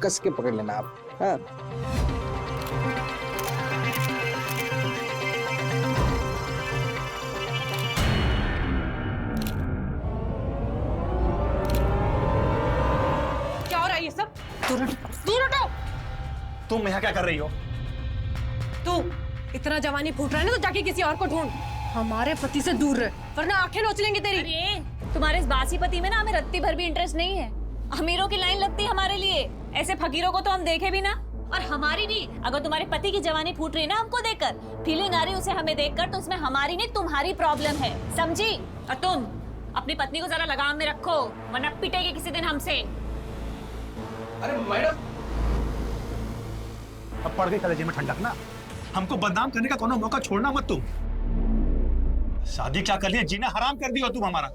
कस के पकड़ लेना आप। हाँ क्या हो रहा है ये सब? दूर हटो। तुम यहाँ क्या कर रही हो? तू इतना जवानी फूट रहा है ना, तो जाके किसी और को ढूंढ। हमारे पति से दूर रह, वरना आंखें नोच लेंगी तेरी। अरे तुम्हारे इस बासी पति में ना हमें रत्ती भर भी इंटरेस्ट नहीं है। अमीरों की लाइन लगती है हमारे लिए, ऐसे फकीरों को तो हम देखे भी ना। और हमारी नहीं, अगर तुम्हारे पति की जवानी फूट रही है ना हमको देखकर, फीलिंग आ रही उसे हमें देखकर, तो उसमें हमारी नहीं तुम्हारी प्रॉब्लम है, समझी? और तुम अपनी पत्नी को जरा लगाम में रखो, वरना पिटेगी किसी दिन हमसे। अरे मैडम, अब पड़ गई कलेजे में ठंडक ना। हमको बदनाम करने का कोनो मौका छोड़ना मत तुम। शादी क्या कर लिया, जीना हराम कर दिया तुम हमारा।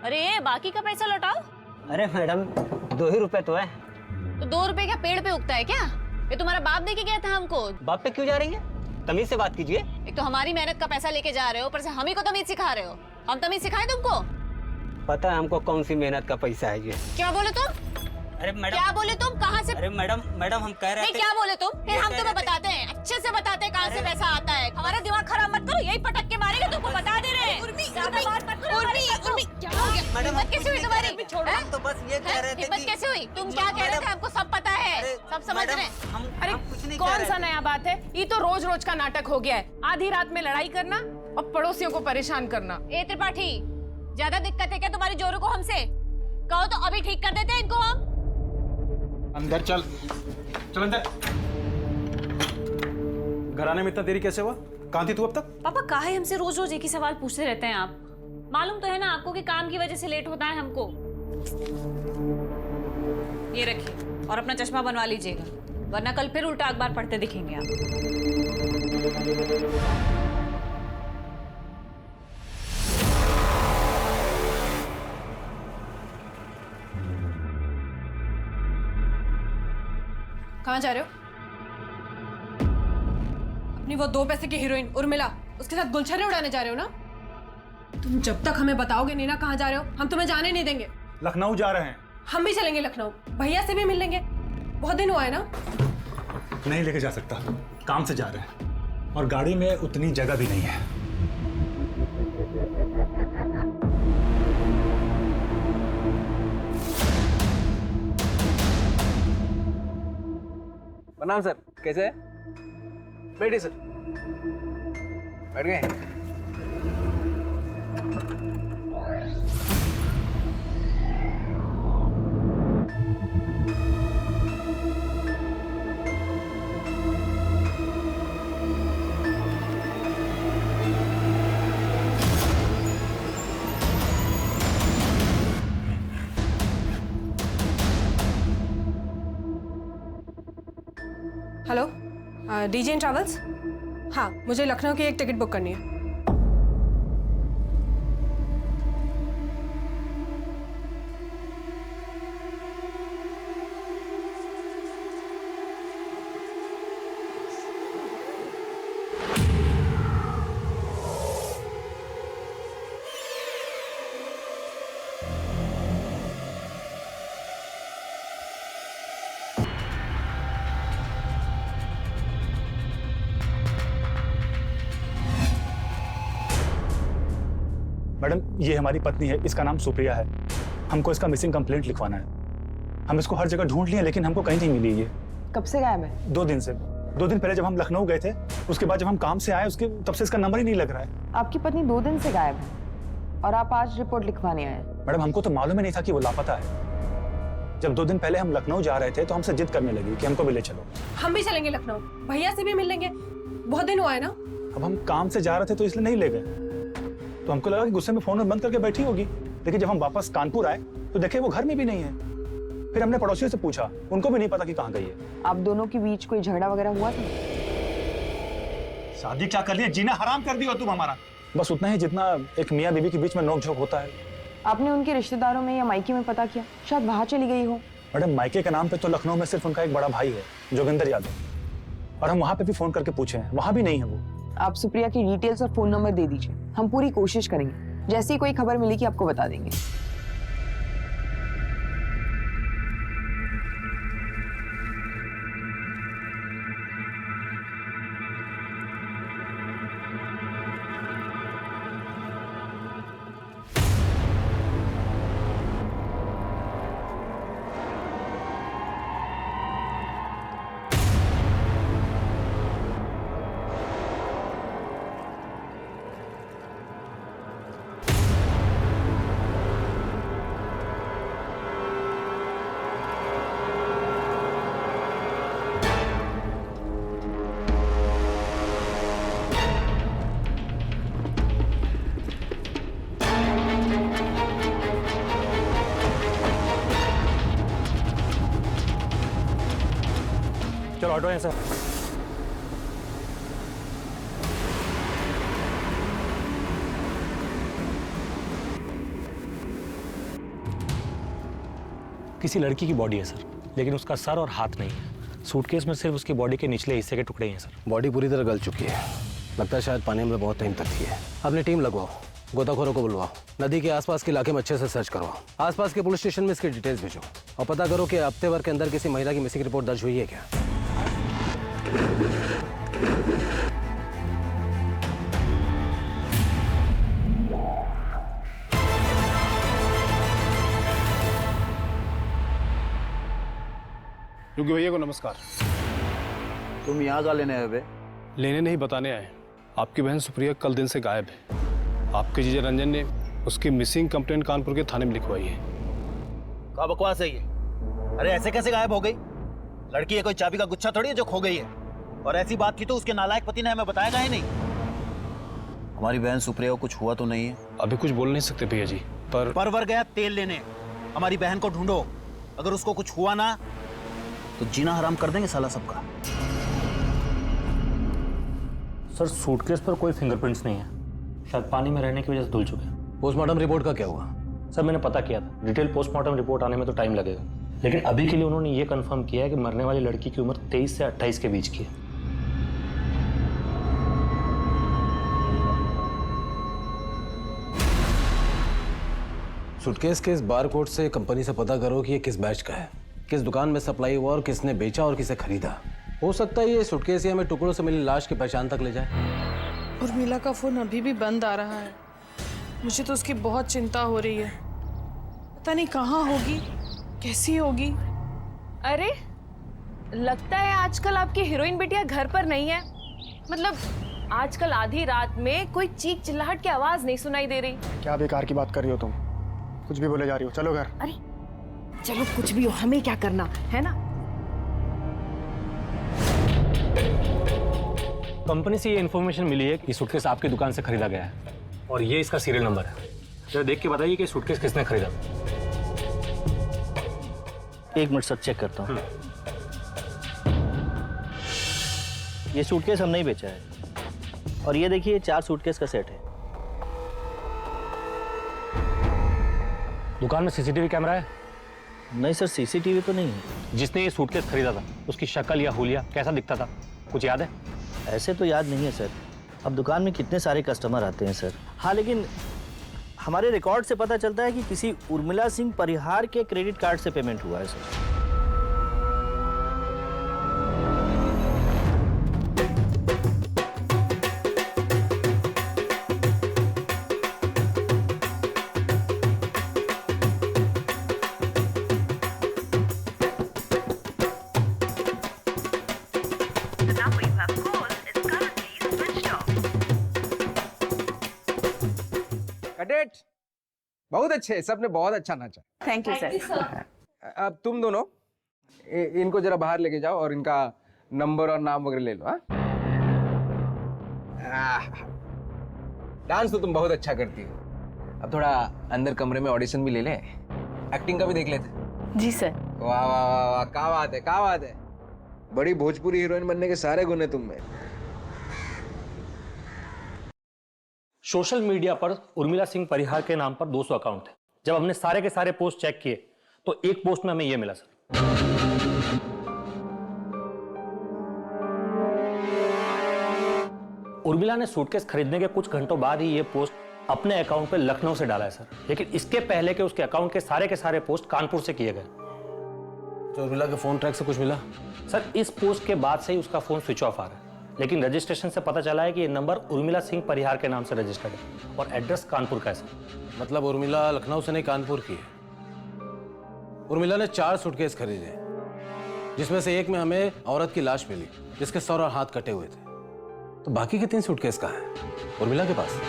अरे बाकी का पैसा लौटाओ। अरे मैडम 2 ही रुपए तो है। तो 2 रुपए क्या पेड़ पे उगता है क्या? ये तुम्हारा बाप दे के गया था हमको। बाप पे क्यों जा रही है? तमीज से बात कीजिए। एक तो हमारी मेहनत का पैसा लेके जा रहे हो, ऊपर से हम ही को तमीज सिखा रहे हो। हम तमीज सिखाएं तुमको? पता है हमको कौन सी मेहनत का पैसा है ये। क्या बोले तुम? अरे मैडम, क्या बोले तुम? कहाँ से? अरे मैडम हम कह रहे नहीं, थे। क्या बोले तुम? फिर ये हम कह तुम्हें रहे थे। बताते हैं, अच्छे से बताते हैं कहाँ से पैसा आता है। हमारा दिमाग खराब मत करो, यही पटक के मारेंगे, तुमको बता दे रहे हैं। ज्यादा बात मत करो हमारे साथ तो। क्या हो गया? मैडम, हिम्मत कैसे हुई तुम्हारी? हम तो बस ये कह रहे थे हिम्मत कि- कैसे हुई? तुम क्या कह रहे थे? हमको सब पता है, अरे, सब समझ मैडम, रहे हैं। अरे कुछ नहीं कह कौन रहे सा थे। नया बात है? ये तो रोज रोज का नाटक हो गया है। आधी रात में लड़ाई करना और पड़ोसियों को परेशान करना। ए त्रिपाठी, ज्यादा दिक्कत है क्या तुम्हारी जोरू को हमसे? कहो तो अभी ठीक कर देते हैं इनको हम। अंदर चल, चल अंदर। घर आने में इतना देरी कैसे हुआ? कहाँ थी तू अब तक? पापा काहे हमसे रोज रोज एक ही सवाल पूछते रहते हैं आप? मालूम तो है ना आपको कि काम की वजह से लेट होता है हमको। ये रखिए और अपना चश्मा बनवा लीजिएगा, वरना कल फिर उल्टा अखबार पढ़ते दिखेंगे आप। कहाँ जा रहे हो? अपनी वो 2 पैसे की हीरोइन उर्मिला, उसके साथ गुलछर्रे उड़ाने जा रहे हो ना? तुम जब तक हमें बताओगे नहीं ना कहाँ जा रहे हो, हम तुम्हें जाने नहीं देंगे। लखनऊ जा रहे हैं। हम भी चलेंगे लखनऊ, भैया से भी मिल लेंगे। बहुत दिन हुआ है ना। नहीं लेके जा सकता, काम से जा रहे हैं और गाड़ी में उतनी जगह भी नहीं है। प्रणाम सर, कैसे है? बैठिए सर। बैठ गए? Hello, DJ travels? हाँ, मुझे लखनऊ की एक टिकट बुक करनी है। मैडम, ये हमारी पत्नी है, इसका नाम सुप्रिया है। हमको इसका मिसिंग कंप्लेंट लिखवाना है। हम इसको हर जगह ढूंढ लिए लेकिन हमको कहीं नहीं मिली ये। कब से गायब है? 2 दिन से। 2 दिन पहले जब हम लखनऊ गए थे, उसके बाद जब हम काम से आए उसके तब से इसका नंबर ही नहीं लग रहा है। आपकी पत्नी 2 दिन से गायब है और आप आज रिपोर्ट लिखवाने आए हैं। मैडम, हमको तो मालूम ही नहीं था कि वो लापता है। जब 2 दिन पहले हम लखनऊ जा रहे थे तो हमसे जिद करने लगी कि हमको भी ले चलो। हम भी चलेंगे लखनऊ, भैया से भी मिल लेंगे। बहुत दिन हुआ है ना। अब हम काम से जा रहे थे तो इसलिए नहीं ले गए। तो हमको लगा कि गुस्से में फोन बंद करके बैठी होगी, लेकिन जब हम वापस कानपुर आए तो देखे वो घर में भी नहीं है। फिर हमने पड़ोसियों से पूछा, उनको भी नहीं पता कि कहाँ गई है। आप दोनों के बीच कोई झगड़ा वगैरह हुआ था? शादी क्या कर लिया, जीना हराम कर दिया तुम हमारा। बस उतना ही जितना एक मियाँ बीवी के बीच में नोक झोंक होता है। आपने उनके रिश्तेदारों में या मायके में पता किया? शायद वहां चली गई हो। मैडम मायके के नाम पे तो लखनऊ में सिर्फ उनका एक बड़ा भाई है, जोगिंदर यादव, और हम वहां पे भी फोन करके पूछे हैं, वहां भी नहीं है वो। आप सुप्रिया की डिटेल्स और फोन नंबर दे दीजिए, हम पूरी कोशिश करेंगे, जैसी कोई खबर मिलेगी आपको बता देंगे। चलो ऑटो है सर। किसी लड़की की बॉडी है सर, लेकिन उसका सर और हाथ नहीं है। सूटकेस में सिर्फ उसकी बॉडी के निचले हिस्से के टुकड़े ही हैं सर। बॉडी पूरी तरह गल चुकी है, लगता है शायद पानी में बहुत टाइम तक थी है। अपनी टीम लगवाओ, गोताखोरों को बुलवाओ, नदी के आसपास के इलाके में अच्छे से सर्च करवाओ, आसपास के पुलिस स्टेशन में इसकी डिटेल्स भेजो और पता करो कि हफ्ते भर के अंदर किसी महिला की मिसिंग रिपोर्ट दर्ज हुई है क्या। योगी भैया को नमस्कार। तुम यहाँ का लेने आए बे? लेने नहीं, बताने आए। आपकी बहन सुप्रिया कल दिन से गायब है। आपके जीजा रंजन ने उसकी मिसिंग कंप्लेंट कानपुर के थाने में लिखवाई है। क्या बकवास है ये? अरे ऐसे कैसे गायब हो गई? लड़की है कोई चाबी का गुच्छा थोड़ी है जो खो गई है। और ऐसी बात की तो उसके नालायक पति ने हमें बताया ही नहीं। हमारी बहन सुप्रिया को कुछ हुआ तो नहीं है? अभी कुछ बोल नहीं सकते भैया जी, पर परवर गया तेल लेने। हमारी बहन को ढूंढो, अगर उसको कुछ हुआ ना तो जीना हराम कर देंगे साला सबका। सर सूटकेस पर कोई फिंगरप्रिंट्स नहीं है, शायद पानी में रहने की वजह से धुल चुके हैं। पोस्टमार्टम रिपोर्ट का क्या हुआ? सर मैंने पता किया था, डिटेल पोस्टमार्टम रिपोर्ट आने में तो टाइम लगेगा, लेकिन अभी के लिए उन्होंने ये कंफर्म किया है कि मरने वाली लड़की की उम्र 23 से 28 के बीच की है। सूटकेस के इस बारकोड से कंपनी से पता करो कि ये किस बैच का है, किस दुकान में सप्लाई हुआ और किसने बेचा और किसे खरीदा। हो सकता है ये सूटकेस ही हमें टुकड़ों से मिली लाश की पहचान तक ले जाए। उर्मिला का फोन अभी भी बंद आ रहा है, मुझे तो उसकी बहुत चिंता हो रही है। पता नहीं कहाँ होगी, कैसी होगी। अरे लगता है आजकल आपकी हीरोइन बिटिया घर पर नहीं है। मतलब आजकल आधी रात में कोई चीख चिल्लाहट की आवाज नहीं सुनाई दे रही। क्या बेकार की बात कर रही हो तुम? कुछ भी बोले जा रही हो, चलो घर। अरे चलो कुछ भी हो, हमें क्या करना है ना। कंपनी से ये इन्फॉर्मेशन मिली है कि सूटकेस आपकी दुकान से खरीदा गया है और ये इसका सीरियल नंबर है। जरा देख के बताइए कि सूटकेस किसने खरीदा। एक मिनट सर, चेक करता हूँ। ये सूटकेस हम नहीं बेचा है। और ये देखिए 4 सूटकेस का सेट है। दुकान में सीसीटीवी कैमरा है? नहीं सर, सीसीटीवी तो नहीं है। जिसने ये सूटकेस खरीदा था उसकी शक्ल या हुलिया कैसा दिखता था, कुछ याद है? ऐसे तो याद नहीं है सर, अब दुकान में कितने सारे कस्टमर आते हैं सर। हाँ लेकिन हमारे रिकॉर्ड से पता चलता है कि किसी उर्मिला सिंह परिहार के क्रेडिट कार्ड से पेमेंट हुआ है सर। कैडेट बहुत अच्छे, सबने बहुत अच्छा नाचा। Thank you sir. अब तुम दोनों इनको जरा बाहर लेके जाओ और इनका नंबर और नाम वगैरह ले लो। डांस तो तुम बहुत अच्छा करती हो। अब थोड़ा अंदर कमरे में ऑडिशन भी ले ले, एक्टिंग का भी देख लेते। जी सर। वाह वाह वाह वाह, क्या बात है, क्या बात है। बड़ी भोजपुरी हीरोइन बनने के सारे गुण है तुम में। सोशल मीडिया पर उर्मिला सिंह परिहार के नाम पर 200 अकाउंट थे। जब हमने सारे के सारे पोस्ट चेक किए तो एक पोस्ट में हमें यह मिला सर। उर्मिला ने सूटकेस खरीदने के कुछ घंटों बाद ही ये पोस्ट अपने अकाउंट पे लखनऊ से डाला है सर, लेकिन इसके पहले के उसके अकाउंट के सारे पोस्ट कानपुर से किए गए। तो उर्मिला के फोन ट्रैक से कुछ मिला? सर इस पोस्ट के बाद से ही उसका फोन स्विच ऑफ आ रहा है, लेकिन रजिस्ट्रेशन से पता चला है कि ये नंबर उर्मिला सिंह परिहार के नाम से रजिस्टर्ड है और एड्रेस कानपुर का है सर। मतलब उर्मिला लखनऊ से नहीं कानपुर की है। उर्मिला ने 4 सूटकेस खरीदे, जिसमें से एक में हमें औरत की लाश मिली जिसके सर और हाथ कटे हुए थे। तो बाकी के 3 सूटकेस कहाँ हैं? उर्मिला के पास।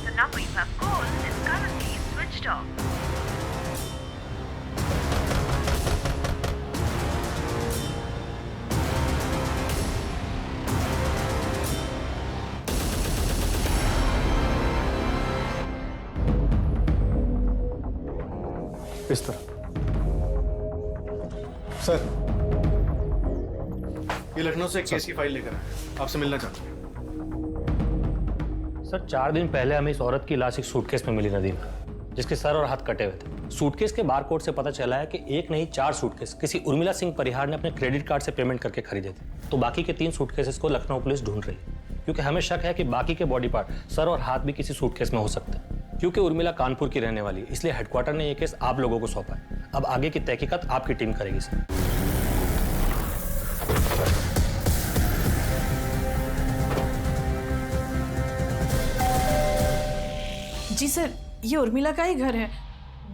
The number you have called is currently switched off. इस तरह। सर, ये लखनऊ से एक केस की फाइल लेकर आए, आपसे मिलना चाहते हैं। सर 4 दिन पहले हमें इस औरत की लाश एक सूटकेस में मिली नदी में, जिसके सर और हाथ कटे हुए थे। सूटकेस के बारकोड से पता चला है कि एक नहीं 4 सूटकेस किसी उर्मिला सिंह परिहार ने अपने क्रेडिट कार्ड से पेमेंट करके खरीदे थे। तो बाकी के 3 सूटकेसेस को लखनऊ पुलिस ढूंढ रही है, क्योंकि हमें शक है कि बाकी के बॉडी पार्ट सर और हाथ भी किसी सूटकेस में हो सकते हैं। क्योंकि उर्मिला कानपुर की रहने वाली है, इसलिए हेडक्वार्टर ने यह केस आप लोगों को सौंपा है। अब आगे की तहकीकात आपकी टीम करेगी सर। जी सर, ये उर्मिला का ही घर है,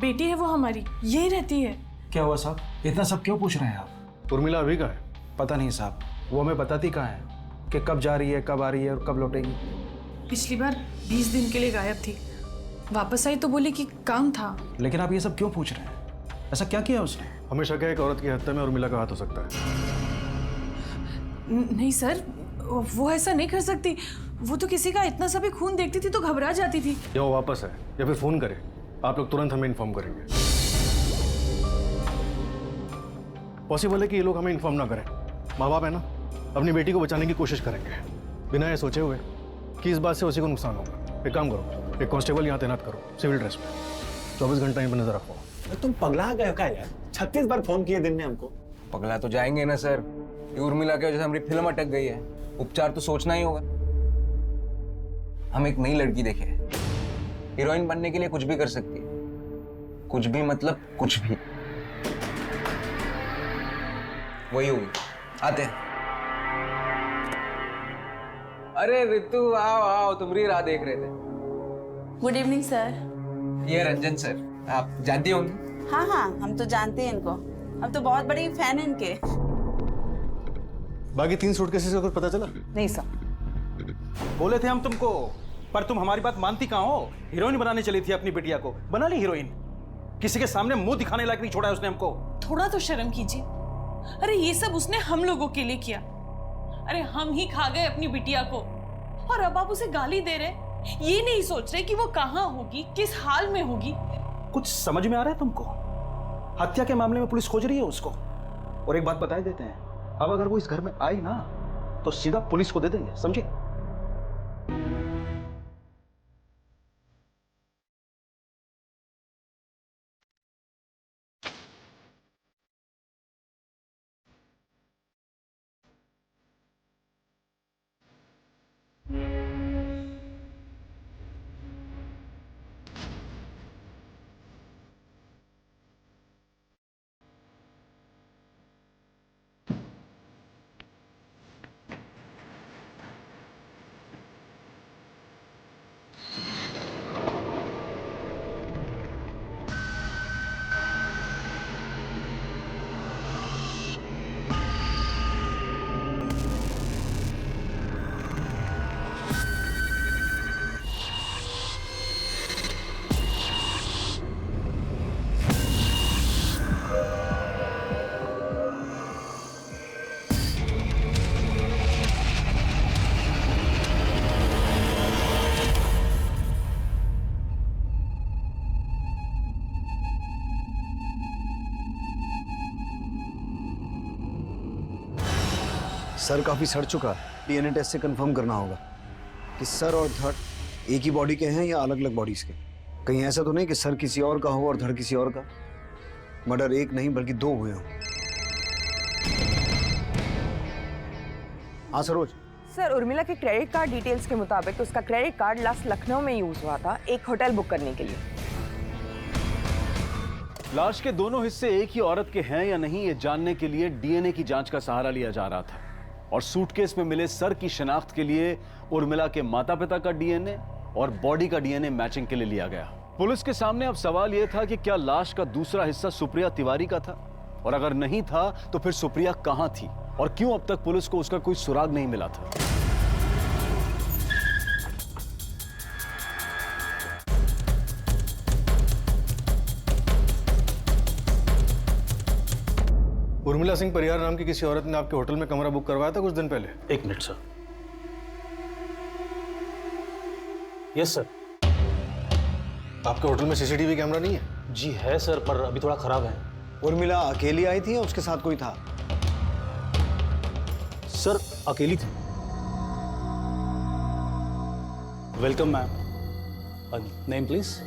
बेटी है वो हमारी, यही रहती है। क्या हुआ साहब, इतना सब क्यों पूछ रहे हैं आप? उर्मिला अभी का है? पता नहीं साहब, वो हमें बताती कहाँ है कि कब जा रही है, कब आ रही है और कब लौटेगी। पिछली बार 20 दिन के लिए गायब थी, वापस आई तो बोली कि काम था। लेकिन आप ये सब क्यों पूछ रहे हैं? ऐसा क्या किया उसने? हमें शक है एक औरत की हत्या में उर्मिला का हाथ हो सकता है। नहीं सर, वो ऐसा नहीं कर सकती। वो तो किसी का इतना सा भी खून देखती थी तो घबरा जाती थी। या वो वापस है या फिर फोन करे, आप लोग तुरंत हमें इन्फॉर्म करेंगे। पॉसिबल है कि ये लोग हमें इन्फॉर्म ना करें। माँ बाप है ना, अपनी बेटी को बचाने की कोशिश करेंगे बिना ये सोचे हुए कि इस बात से उसी को नुकसान होगा। एक काम करो, एक कांस्टेबल यहाँ तैनात करो सिविल ड्रेस में, 24 घंटा यहीं पर नजर रखो। तुम पगला गए क्या यार? 36 बार फोन किए दिन में हमको। पगला तो जाएंगे ना सर, ये उर्मिला की वजह से हमारी फिल्म अटक गई है, उपचार तो सोचना ही होगा। हम एक नई लड़की देखे, हीरोइन बनने के लिए कुछ भी कर सकती है, कुछ भी मतलब कुछ भी। वही होगी, आते हैं। अरे रितु आओ आओ, तुम्हारी राह देख रहे थे। Good evening sir. ये रंजन सर, आप जानती होंगी। हाँ हाँ, हम तो जानते हैं इनको, हम तो बहुत बड़े फैन हैं इनके। बाकी 3 सूटकेसेस का कुछ पता चला? नहीं सर। बोले थे हम तुमको, पर तुम हमारी बात मानती कहाँ हो? हीरोइन बनाने चली थी अपनी बिटिया को, बना ली हीरोइन। किसी के सामने मुंह दिखाने लायक नहीं छोड़ा है उसने हमको। थोड़ा तो शर्म कीजिए। अरे ये सब उसने हम लोगों के लिए किया। अरे हम ही खा गए अपनी बिटिया को और अब आप उसे गाली दे रहे, ये नहीं सोच रहे कि वो कहाँ होगी, किस हाल में होगी। कुछ समझ में आ रहा है तुमको? हत्या के मामले में पुलिस खोज रही है उसको। और एक बात बता देते हैं, अब अगर वो इस घर में आई ना तो सीधा पुलिस को दे देंगे, समझे? सर काफी सड़ चुका है। डीएनए टेस्ट से कंफर्म करना होगा कि सर और धड़ एक ही बॉडी के हैं या अलग अलग बॉडीज के। कहीं ऐसा तो नहीं कि सर किसी और का हो और धड़ किसी और का। मर्डर एक नहीं बल्कि 2 हुए हों। हाँ सरोज। सर, उर्मिला के क्रेडिट कार्ड डिटेल्स के मुताबिक उसका क्रेडिट कार्ड लास्ट लखनऊ में यूज हुआ था एक होटल बुक करने के लिए। लाश के दोनों हिस्से एक ही औरत के हैं या नहीं, ये जानने के लिए डीएनए की जांच का सहारा लिया जा रहा था। और सूटकेस में मिले सर की शिनाख्त के लिए उर्मिला के माता पिता का डीएनए और बॉडी का डीएनए मैचिंग के लिए लिया गया। पुलिस के सामने अब सवाल यह था कि क्या लाश का दूसरा हिस्सा सुप्रिया तिवारी का था, और अगर नहीं था तो फिर सुप्रिया कहां थी और क्यों अब तक पुलिस को उसका कोई सुराग नहीं मिला था। उर्मिला सिंह परिहार नाम की किसी औरत ने आपके होटल में कमरा बुक करवाया था कुछ दिन पहले? 1 मिनट सर। Yes sir. आपके होटल में सीसीटीवी कैमरा नहीं है? जी है सर, पर अभी थोड़ा खराब है। उर्मिला अकेली आई थी या उसके साथ कोई था? सर अकेली थी। Welcome ma'am. Name please.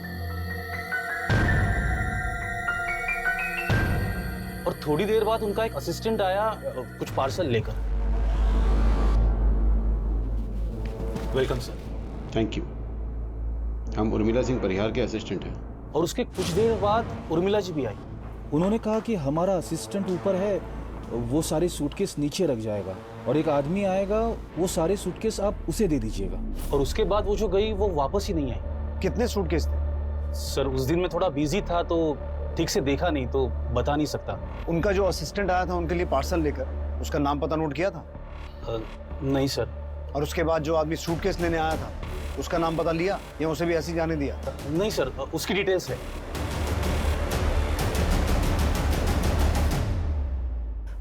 और थोड़ी देर बाद उनका एक असिस्टेंट आया कुछ पार्सल लेकर। Welcome sir. Thank you. हम उर्मिला सिंह परिहार के असिस्टेंट हैं। और उसके कुछ देर बाद उर्मिला जी भी आई। उन्होंने कहा कि हमारा असिस्टेंट ऊपर है, वो सारे सूटकेस नीचे रख जाएगा और एक आदमी आएगा, वो सारे सूटकेस आप उसे दे दीजिएगा। और उसके बाद वो जो गई वो वापस ही नहीं आई। कितने सूटकेस थे? सर उस दिन मैं थोड़ा बिजी था तो ठीक से देखा नहीं, तो बता नहीं सकता। उनका जो असिस्टेंट आया था उनके लिए पार्सल लेकर, उसका नाम पता नोट किया था? नहीं सर। और उसके बाद जो आदमी सूटकेस लेने आया था उसका नाम पता लिया या उसे भी ऐसे ही जाने दिया? नहीं सर, उसकी डिटेल्स है।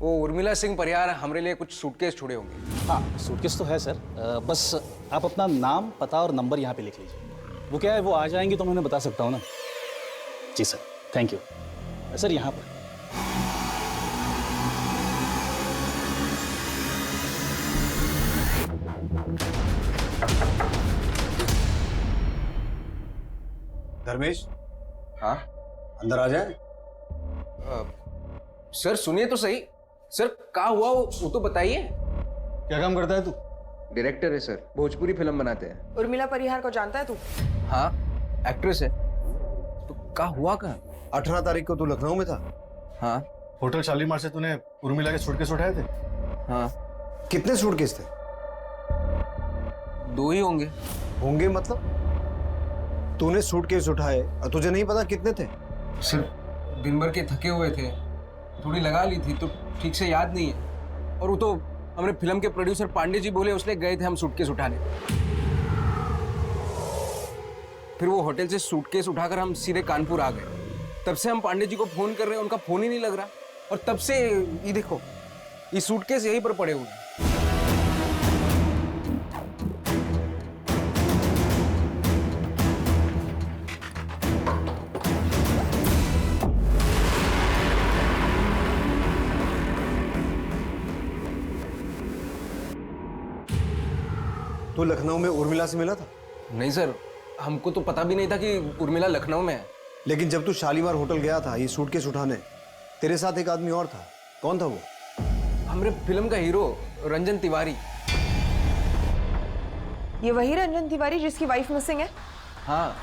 वो उर्मिला सिंह परिहार हमारे लिए कुछ सूटकेस छोड़े होंगे। हाँ सूटकेस तो है सर, बस आप अपना नाम, पता और नंबर यहाँ पे लिख लीजिए। वो क्या है, वो आ जाएंगे तो मैं उन्हें बता सकता हूँ ना। जी सर, थैंक यू सर। यहाँ पर धर्मेश। हाँ अंदर आ जाए। सर सुनिए तो सही। सर क्या हुआ वो तो बताइए। क्या काम करता है तू? डायरेक्टर है सर, भोजपुरी फिल्म बनाते हैं। उर्मिला परिहार को जानता है तू? हाँ एक्ट्रेस है। तो क्या हुआ कहाँ? 18 तारीख को तू लखनऊ में था? हाँ। होटल शालीमार से तूने उर्मिला के सूटकेस उठाए थे? हाँ। कितने सूटकेस थे? 2 ही होंगे। होंगे मतलब? तूने सूटकेस उठाए और तुझे नहीं पता कितने थे? सर दिन भर के थके हुए थे, थोड़ी लगा ली थी तो ठीक से याद नहीं है। और वो तो हमारे फिल्म के प्रोड्यूसर पांडे जी बोले उसने गए थे हम सूटकेस उठाने। फिर वो होटल से सूटकेस उठाकर हम सीधे कानपुर आ गए। तब से हम पांडे जी को फोन कर रहे हैं, उनका फोन ही नहीं लग रहा। और तब से ये देखो, ये सूटकेस यहीं पर पड़े हुए हैं। तू लखनऊ में उर्मिला से मिला था? नहीं सर, हमको तो पता भी नहीं था कि उर्मिला लखनऊ में है। लेकिन जब तू शालीमार होटल गया था ये सूटकेस उठाने, तेरे साथ एक आदमी और था। कौन था वो? हमारे फिल्म का हीरो रंजन तिवारी। ये वही रंजन तिवारी जिसकी वाइफ मिसिंग है? हाँ।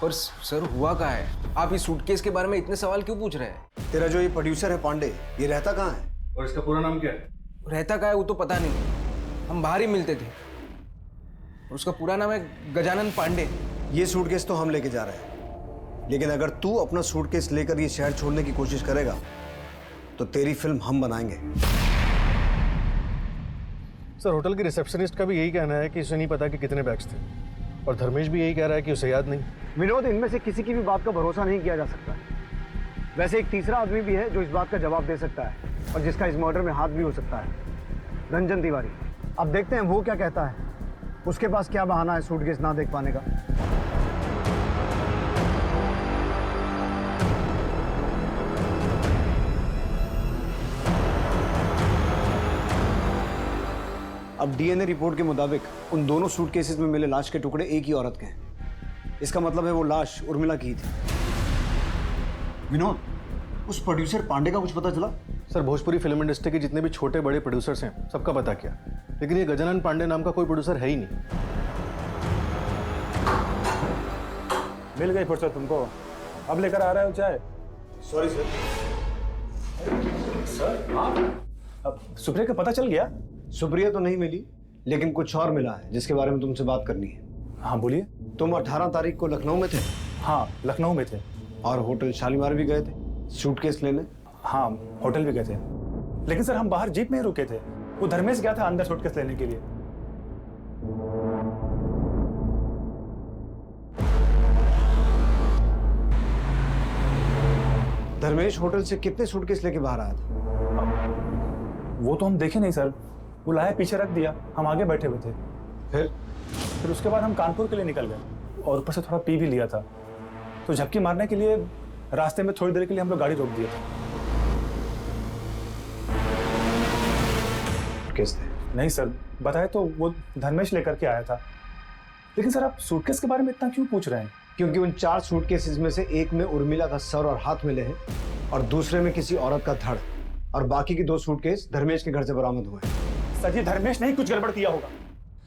पर सर हुआ क्या है? आप इस सूटकेस के बारे में इतने सवाल क्यों पूछ रहे हैं? तेरा जो ये प्रोड्यूसर है पांडे, ये रहता कहाँ है? और इसका पूरा नाम क्या है? रहता कहाँ है वो तो पता नहीं, हम बाहर ही मिलते थे। उसका पूरा नाम है गजानन पांडे। ये सूटकेस तो हम लेके जा रहे हैं, लेकिन अगर तू अपना सूटकेस लेकर ये शहर छोड़ने की कोशिश करेगा तो तेरी फिल्म हम बनाएंगे। सर होटल की रिसेप्शनिस्ट का भी यही कहना है कि उसे नहीं पता कि कितने बैग्स थे, और धर्मेश भी यही कह रहा है कि उसे याद नहीं। विनोद, इनमें से किसी की भी बात का भरोसा नहीं किया जा सकता। वैसे एक तीसरा आदमी भी है जो इस बात का जवाब दे सकता है और जिसका इस मर्डर में हाथ भी हो सकता है, रंजन तिवारी। अब देखते हैं वो क्या कहता है, उसके पास क्या बहाना है सूटकेस ना देख पाने का। अब डीएनए रिपोर्ट के मुताबिक उन दोनों सूटकेसेस में मिले लाश के टुकड़े एक ही औरत के हैं। इसका मतलब है वो लाश उर्मिला की ही थी। विनोद, उस प्रोड्यूसर पांडे का कुछ पता चला? सर भोजपुरी फिल्म इंडस्ट्री के जितने भी छोटे बड़े प्रोड्यूसर्स हैं सबका पता किया, लेकिन ये गजानन पांडे नाम का कोई प्रोड्यूसर है ही नहीं। मिल गई फुर्सत तुमको, अब लेकर आ रहे हो चाय? Sorry sir. सर अब सुप्रिया का पता चल गया? सुप्रिया तो नहीं मिली, लेकिन कुछ और मिला है जिसके बारे में तुमसे बात करनी है। हाँ बोलिए। तुम 18 तारीख को लखनऊ में थे? हाँ लखनऊ में थे। और होटल शालीमार भी गए थे सूटकेस लेने? हाँ होटल भी गए थे, लेकिन सर हम बाहर जीप में ही रुके थे। वो धर्मेश गया था अंदर सूटकेस लेने के लिए। धर्मेश होटल से कितने सूटकेस लेके बाहर आया था? वो तो हम देखे नहीं सर, वो लाया पीछे रख दिया, हम आगे बैठे हुए थे। फिर उसके बाद हम कानपुर के लिए निकल गए और ऊपर से थोड़ा पी भी लिया था, तो झपकी मारने के लिए रास्ते में थोड़ी देर के लिए हम लोग गाड़ी रोक दिए थे। सूटकेस थे? नहीं सर, बताए तो वो धर्मेश लेकर के आया था। लेकिन सर आप सूटकेस के बारे में इतना क्यों पूछ रहे हैं? क्योंकि उन 4 सूटकेसेस में से एक में उर्मिला का सर और हाथ मिले हैं और दूसरे में किसी औरत का धड़, और बाकी की 2 सूटकेस धर्मेश के घर से बरामद हुए। सर ये धर्मेश नहीं कुछ गड़बड़ किया होगा।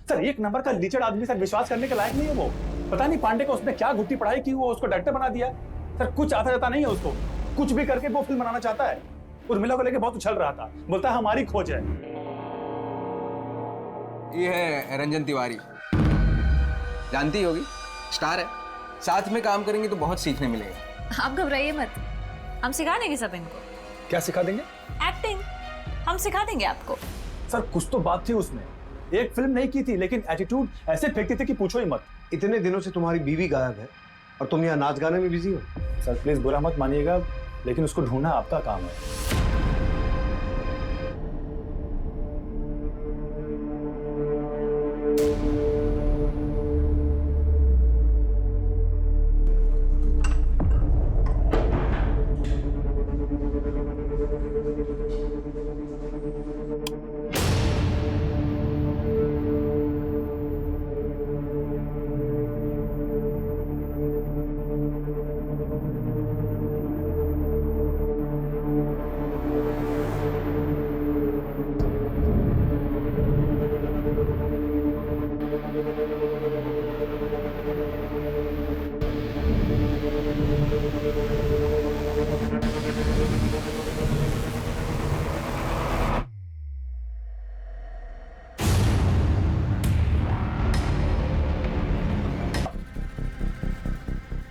सर एक नंबर का लीचड़ आदमी, सर विश्वास करने के लायक नहीं है वो। पता नहीं पांडे को उसने क्या घुट्टी पढ़ाई की, वो उसको डायरेक्टर बना दिया। सर कुछ आता जाता नहीं है उसको, कुछ भी करके वो फिल्म बनाना चाहता है। उर्मिला को लेके बहुत उछल रहा था, बोलता है हमारी खोज है। ये है रंजन तिवारी, जानती होगी, स्टार है। साथ में काम करेंगे तो बहुत सीखने मिलेगा। आप घबराइए मत, हम सिखा देंगे सब इनको। क्या सिखा देंगे? एक्टिंग हम सिखा देंगे आपको। सर कुछ तो बात थी उसमें, एक फिल्म नहीं की थी लेकिन एटीट्यूड ऐसे फेंकते थे कि पूछो ही मत। इतने दिनों से तुम्हारी बीवी गायब है और तुम यहाँ नाच गाने में बिजी हो। सर प्लीज बुरा मत मानिएगा, लेकिन उसको ढूंढना आपका काम है।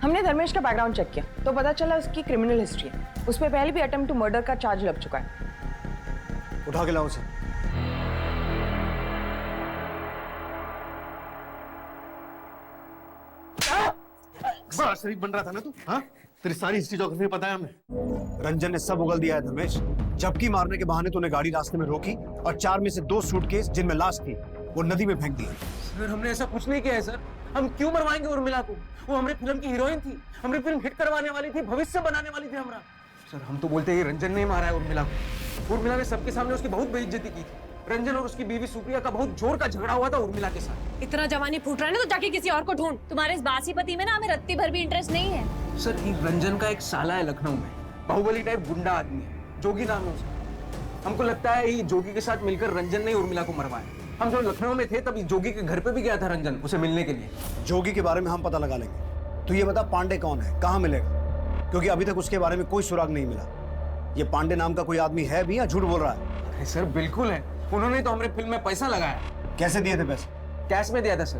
हमने धर्मेश का बैकग्राउंड चेक किया तो पता चला उसकी क्रिमिनल हिस्ट्री है। उस पर पहले भी अटेम्प्ट टू मर्डर का चार्ज लग चुका है। उठा के लाओ उसे। बड़ा शरीफ बन रहा था ना तू? हाँ, तेरी सारी हिस्ट्री ज्योग्राफी पता है हमें। रंजन ने सब उगल दिया है धर्मेश। झपकी मारने के बहाने तूने गाड़ी रास्ते में रोकी और 4 में से 2 सूटकेस जिनमें लाश थी वो नदी में फेंक दी। सर हमने ऐसा कुछ नहीं किया है सर। हम क्यों मरवाएंगे उर्मिला को? वो हमारी फिल्म की हीरोइन थी, हमारी फिल्म हिट करवाने वाली थी, भविष्य बनाने वाली थी हमारा। सर हम तो बोलते हैं रंजन ने मारा है उर्मिला को। उर्मिला ने सबके सामने उसकी बहुत बेइज्जती की थी। रंजन और उसकी बीवी सुप्रिया का बहुत जोर का झगड़ा हुआ था उर्मिला के साथ। इतना जवानी फूट रहा है ना तो जाके किसी और को ढूंढ। तुम्हारे इस बासी पति में ना हमें रत्ती भर भी इंटरेस्ट नहीं है। सर ये रंजन का एक साला है लखनऊ में, बाहुबली टाइप गुंडा आदमी है, जोगी नाम है उसका। हमको लगता है ये जोगी के साथ मिलकर रंजन ने उर्मिला को मरवाया। हम जब लखनऊ में थे तब जोगी के घर पे भी गया था रंजन उसे मिलने के लिए। जोगी के बारे में हम पता लगा लेंगे। तू ये बता पांडे कौन है, कहाँ मिलेगा? क्योंकि अभी तक उसके बारे में कोई सुराग नहीं मिला। ये पांडे नाम का कोई आदमी है भी या झूठ बोल रहा है? अरे सर बिल्कुल है, उन्होंने तो हमारे फिल्म में पैसा लगाया। कैसे दिए थे पैसे? कैश में दिया था सर।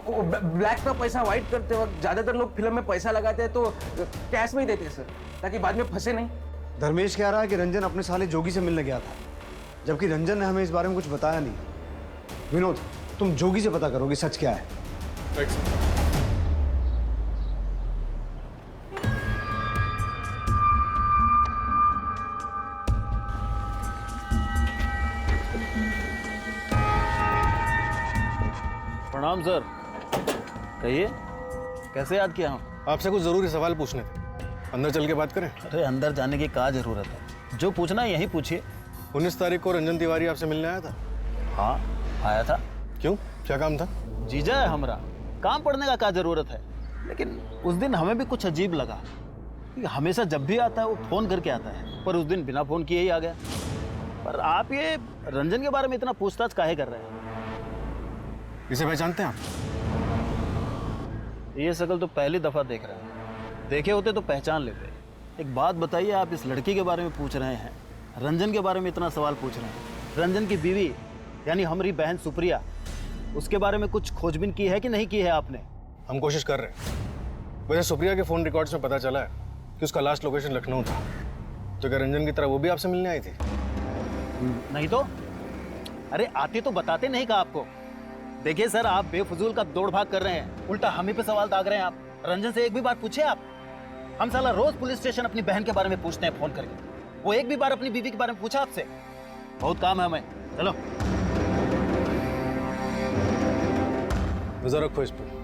वो ब्लैक का पैसा व्हाइट करते वक्त ज्यादातर लोग फिल्म में पैसा लगाते हैं तो कैश में ही देते हैं सर, ताकि बाद में फंसे नहीं। धर्मेश कह रहा है कि रंजन अपने साले जोगी से मिलने गया था, जबकि रंजन ने हमें इस बारे में कुछ बताया नहीं। विनोद, तुम जोगी से पता करोगे सच क्या है। प्रणाम सर। कहिए, कैसे याद किया? हम आपसे कुछ जरूरी सवाल पूछने थे। अंदर चल के बात करें? अरे अंदर जाने की क्या जरूरत है, जो पूछना है यही पूछिए। 19 तारीख को रंजन तिवारी आपसे मिलने आया था? हाँ आया था। क्यों, क्या काम था? जीजा है हमारा, काम पड़ने का क्या जरूरत है। लेकिन उस दिन हमें भी कुछ अजीब लगा। हमेशा जब भी आता है वो फोन करके आता है, पर उस दिन बिना फोन किए ही आ गया। पर आप ये रंजन के बारे में इतना पूछताछ काहे कर रहे हैं? इसे पहचानते हैं आप? ये शक्ल तो पहली दफा देख रहे हैं, देखे होते तो पहचान लेते। एक बात बताइए, आप इस लड़की के बारे में पूछ रहे हैं, रंजन के बारे में इतना सवाल पूछ रहे हैं। रंजन की बीवी यानी हमारी बहन सुप्रिया, उसके बारे में कुछ खोजबीन की है कि नहीं की है आपने? हम कोशिश कर रहे हैं। वैसे सुप्रिया के फोन रिकॉर्ड्स में पता चला है कि उसका लास्ट लोकेशन लखनऊ था। तो क्या रंजन की तरह वो भी आपसे मिलने आई थी? नहीं तो? अरे आते तो बताते नहीं कहा आपको। देखिए सर, आप बेफजूल का दौड़ भाग कर रहे हैं, उल्टा हम ही पे सवाल दाग रहे हैं आप। रंजन से एक भी बार पूछे आप? हम साला रोज पुलिस स्टेशन अपनी बहन के बारे में पूछते हैं फोन करके, वो एक भी बार अपनी बीवी के बारे में पूछा आपसे? बहुत काम है हमें, चलो। नजर रखो इस पर।